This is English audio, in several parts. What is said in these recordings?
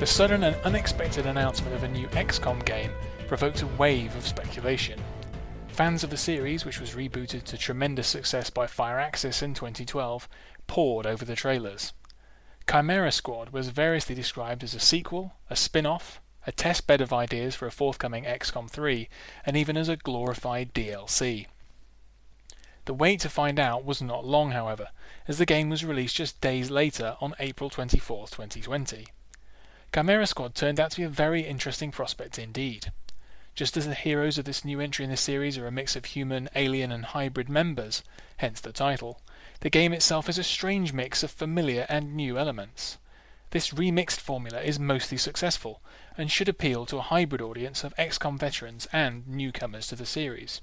The sudden and unexpected announcement of a new XCOM game provoked a wave of speculation. Fans of the series, which was rebooted to tremendous success by Firaxis in 2012, poured over the trailers. Chimera Squad was variously described as a sequel, a spin-off, a testbed of ideas for a forthcoming XCOM 3, and even as a glorified DLC. The wait to find out was not long, however, as the game was released just days later on April 24, 2020. Chimera Squad turned out to be a very interesting prospect indeed. Just as the heroes of this new entry in the series are a mix of human, alien and hybrid members, hence the title, the game itself is a strange mix of familiar and new elements. This remixed formula is mostly successful, and should appeal to a hybrid audience of XCOM veterans and newcomers to the series.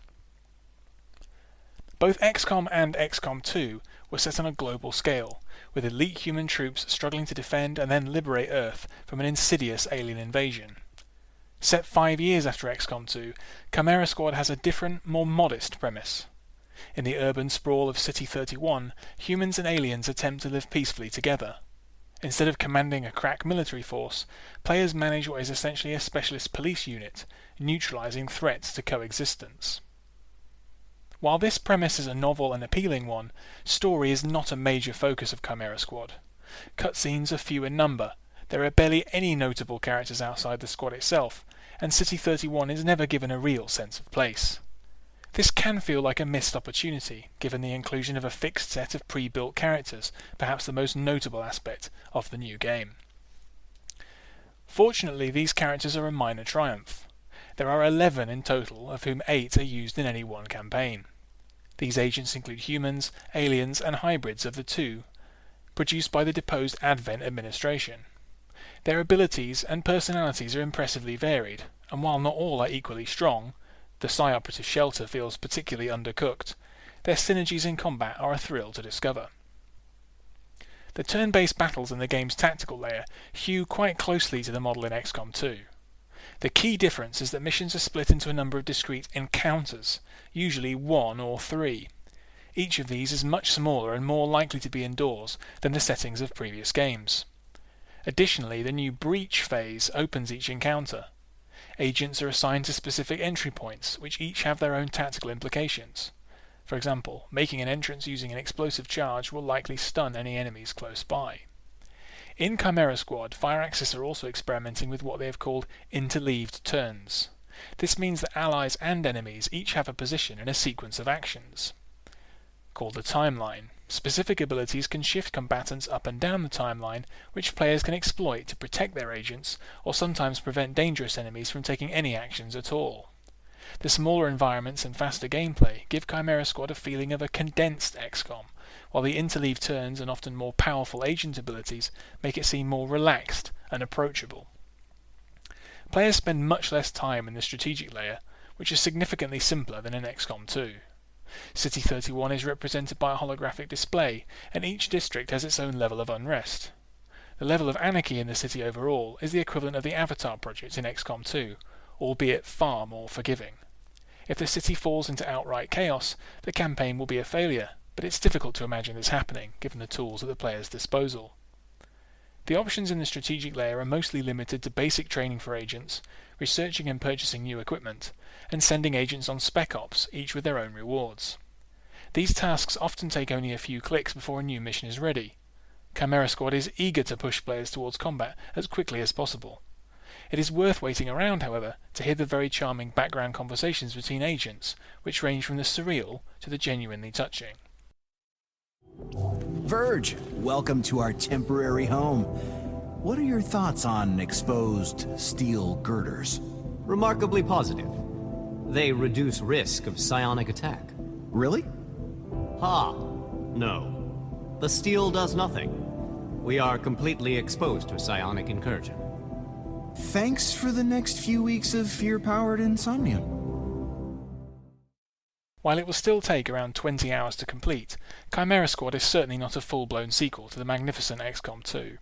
Both XCOM and XCOM 2 were set on a global scale, with elite human troops struggling to defend and then liberate Earth from an insidious alien invasion. Set 5 years after XCOM 2, Chimera Squad has a different, more modest premise. In the urban sprawl of City 31, humans and aliens attempt to live peacefully together. Instead of commanding a crack military force, players manage what is essentially a specialist police unit, neutralizing threats to coexistence. While this premise is a novel and appealing one, story is not a major focus of Chimera Squad. Cutscenes are few in number, there are barely any notable characters outside the squad itself, and City 31 is never given a real sense of place. This can feel like a missed opportunity, given the inclusion of a fixed set of pre-built characters, perhaps the most notable aspect of the new game. Fortunately, these characters are a minor triumph. There are 11 in total, of whom 8 are used in any one campaign. These agents include humans, aliens and hybrids of the two, produced by the deposed Advent administration. Their abilities and personalities are impressively varied, and while not all are equally strong, the Psi-Operative Shelter feels particularly undercooked, their synergies in combat are a thrill to discover. The turn-based battles in the game's tactical layer hew quite closely to the model in XCOM 2. The key difference is that missions are split into a number of discrete encounters, usually 1 or 3. Each of these is much smaller and more likely to be indoors than the settings of previous games. Additionally, the new Breach phase opens each encounter. Agents are assigned to specific entry points, which each have their own tactical implications. For example, making an entrance using an explosive charge will likely stun any enemies close by. In Chimera Squad, Firaxis are also experimenting with what they have called interleaved turns. This means that allies and enemies each have a position in a sequence of actions. Called the timeline, specific abilities can shift combatants up and down the timeline, which players can exploit to protect their agents, or sometimes prevent dangerous enemies from taking any actions at all. The smaller environments and faster gameplay give Chimera Squad a feeling of a condensed XCOM, while the interleaved turns and often more powerful agent abilities make it seem more relaxed and approachable. Players spend much less time in the strategic layer, which is significantly simpler than in XCOM 2. City 31 is represented by a holographic display, and each district has its own level of unrest. The level of anarchy in the city overall is the equivalent of the Avatar project in XCOM 2, albeit far more forgiving. If the city falls into outright chaos, the campaign will be a failure, but it's difficult to imagine this happening, given the tools at the player's disposal. The options in the strategic layer are mostly limited to basic training for agents, researching and purchasing new equipment, and sending agents on spec ops, each with their own rewards. These tasks often take only a few clicks before a new mission is ready. Chimera Squad is eager to push players towards combat as quickly as possible. It is worth waiting around, however, to hear the very charming background conversations between agents, which range from the surreal to the genuinely touching. Verge, welcome to our temporary home. What are your thoughts on exposed steel girders? Remarkably positive. They reduce risk of psionic attack. Really? Ha! No. The steel does nothing. We are completely exposed to psionic incursion. Thanks for the next few weeks of fear-powered insomnia. While it will still take around 20 hours to complete, Chimera Squad is certainly not a full-blown sequel to the magnificent XCOM 2.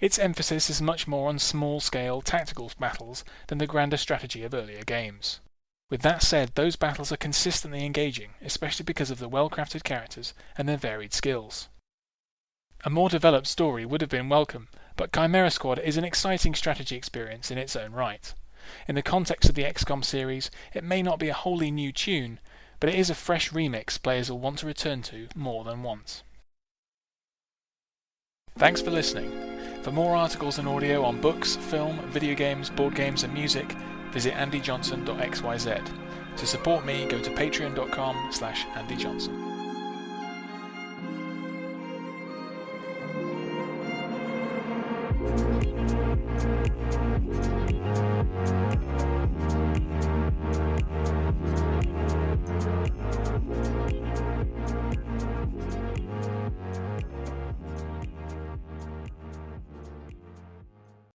Its emphasis is much more on small-scale tactical battles than the grander strategy of earlier games. With that said, those battles are consistently engaging, especially because of the well-crafted characters and their varied skills. A more developed story would have been welcome, but Chimera Squad is an exciting strategy experience in its own right. In the context of the XCOM series, it may not be a wholly new tune, but it is a fresh remix players will want to return to more than once. Thanks for listening. For more articles and audio on books, film, video games, board games and music, visit andyjohnson.xyz. To support me, go to patreon.com/andyjohnson.